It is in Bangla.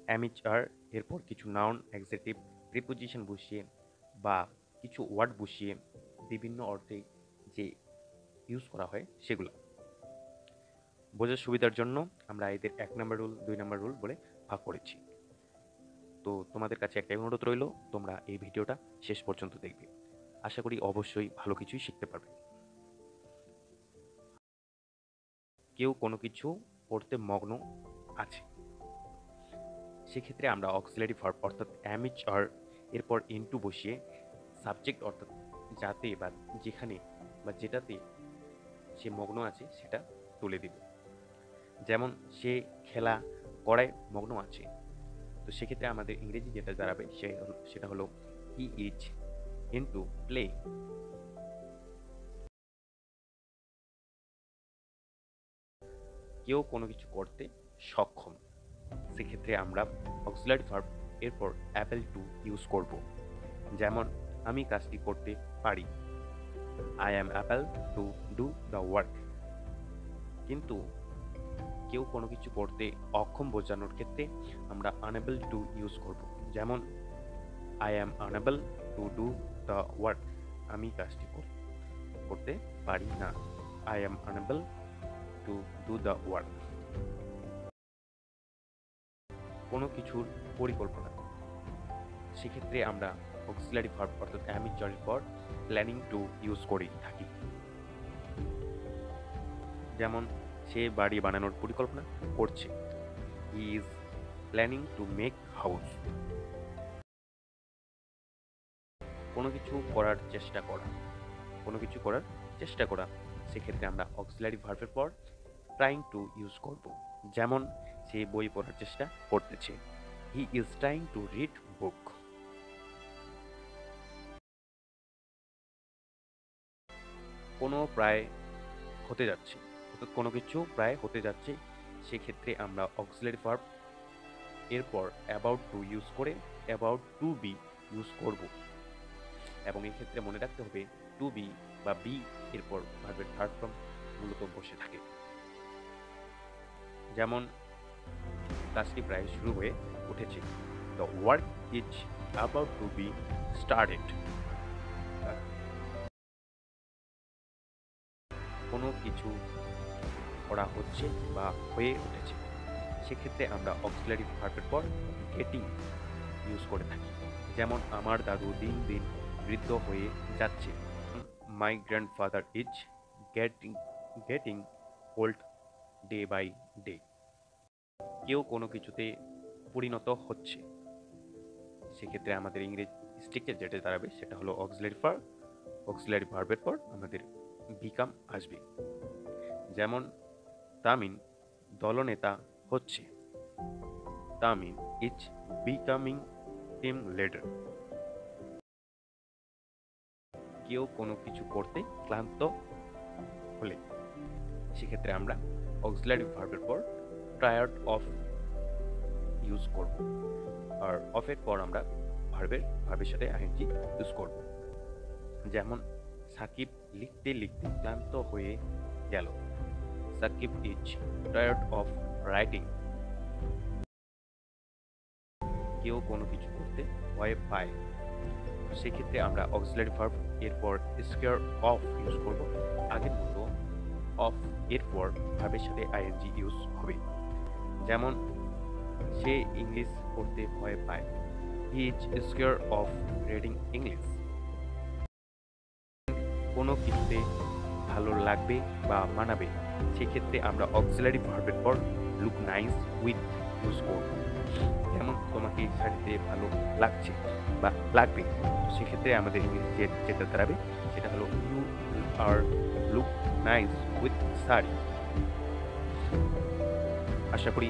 অ্যামিচার এরপর কিছু নাউন অ্যাডজেক্টিভ প্রিপোজিশন বসিয়ে বা কিছু ওয়ার্ড বসিয়ে বিভিন্ন অর্থে যে ইউজ করা হয় সেগুলো বোঝার সুবিধার জন্য আমরা এদের 1 নম্বর রুল 2 নম্বর রুল বলে ভাগ করেছি। তো তোমাদের কাছে একটাই অনুরোধ রইল, তোমরা এই ভিডিওটা শেষ পর্যন্ত দেখবে। আশা করি অবশ্যই ভালো কিছুই শিখতে পারবে। কেউ কোনো কিছু পড়তে মগ্ন আছে, সেক্ষেত্রে আমরা অক্সিলারি ভার্ব অর্থাৎ অ্যামিচার এরপর ইনটু বসিয়ে সাবজেক্ট অর্থাৎ যাতে বা যেখানে বা যেটাতে সে মগ্ন আছে সেটা তুলে দিব। যেমন সে খেলা করায় মগ্ন আছে, তো সেক্ষেত্রে আমাদের ইংরেজি যেটা দাঁড়াবে সেটা হলো হি ইজ ইনটু প্লে। কেউ কোনো কিছু করতে সক্ষম, সেক্ষেত্রে আমরা অক্সিলারি ভার্ব এরপর অ্যাপেল টু ইউজ করব। যেমন আমি কাজটি করতে পারি, I am Apple to do the work. কিন্তু কেউ কোনো কিছু করতে অক্ষম বোঝানোর ক্ষেত্রে আমরা আনএবল টু ইউজ করব। যেমন I am unable to do the work, আমি কাজটি করতে পারি না, I am unable to do the work. কোনো কিছুর পরিকল্পনা, সেক্ষেত্রে আমরা অক্সিলারি ভার্ব অর্থাৎ অ্যামিচারের পর প্ল্যানিং টু ইউজ করে থাকি। যেমন সে বাড়ি বানানোর পরিকল্পনা করছে, he is planning to make house. কোনো কিছু করার চেষ্টা করা, কোনো কিছু করার চেষ্টা করা, সেক্ষেত্রে আমরা অক্সিলারি ভার্বের পর ট্রাইং টু ইউজ করব। যেমন সে বই পড়ার চেষ্টা করতেছে, he is trying to read বুক। কোনো প্রায় হতে যাচ্ছে, অর্থাৎ কোনো কিছু প্রায় হতে যাচ্ছে, সেক্ষেত্রে আমরা অক্সিলারি ভার্ব এরপর অ্যাবাউট টু ইউজ করে অ্যাবাউট টু বি ইউজ করব। এবং এক্ষেত্রে মনে রাখতে হবে টু বি বা বি এরপর ভার্বের থার্ড ফর্ম মূলত বসে থাকে। যেমন কাজটি প্রায় শুরু হয়ে উঠেছে, the work is about to be started. কোনো কিছু করা হচ্ছে বা হয়ে উঠেছে, সেক্ষেত্রে আমরা অক্সিলারি ভার্বের পর গেটিং ইউজ করে থাকি। যেমন আমার দাদু দিন দিন বৃদ্ধ হয়ে যাচ্ছে, my grandfather is getting getting old day by day. কেউ কোনো কিছুতে পরিণত হচ্ছে, সেক্ষেত্রে আমাদের ইংরেজি স্ট্রিকচার যেটা দাঁড়াবে সেটা হলো অক্সিলারি ভার্বের পর আমাদের বিকাম আসবে। যেমন তামিন দলনেতা হচ্ছে, তামিন ইজ বিকামিং টিম লিডার। কেউ কোনো কিছু করতে ক্লান্ত হলে, সেক্ষেত্রে আমরা অক্সিলারি ভার্বের পর টায়ার্ড অফ ইউজ করব, আর অফের পর আমরা ভার্বের সাথে আইএনজি ইউজ করব। যেমন সাকিব লিখতে লিখতে ক্লান্ত হয়ে গেল, Sakib is tired of writing. কেউ কোনো কিছু করতে ভয় পায়, সেক্ষেত্রে আমরা অক্সিলারি ভার্ব এরপর স্কেয়ার অফ ইউজ করব। আগের মতো অফ এরপর ভার্বের সাথে আইএনজি ইউজ হবে। যেমন সে ইংলিশ পড়তে ভয় পায়, he is scare of reading English. কোনো কিছুতে ভালো লাগবে বা মানাবে, সেক্ষেত্রে আমরা অক্সিলারি ভার্বের পর লুক নাইস উইথ ইউজ করব। যেমন তোমাকে শাড়িতে ভালো লাগছে বা লাগবে, সেক্ষেত্রে আমাদের ইংরেজি যেটা দাঁড়াবে সেটা হলো you are look nice with sari. আশা করি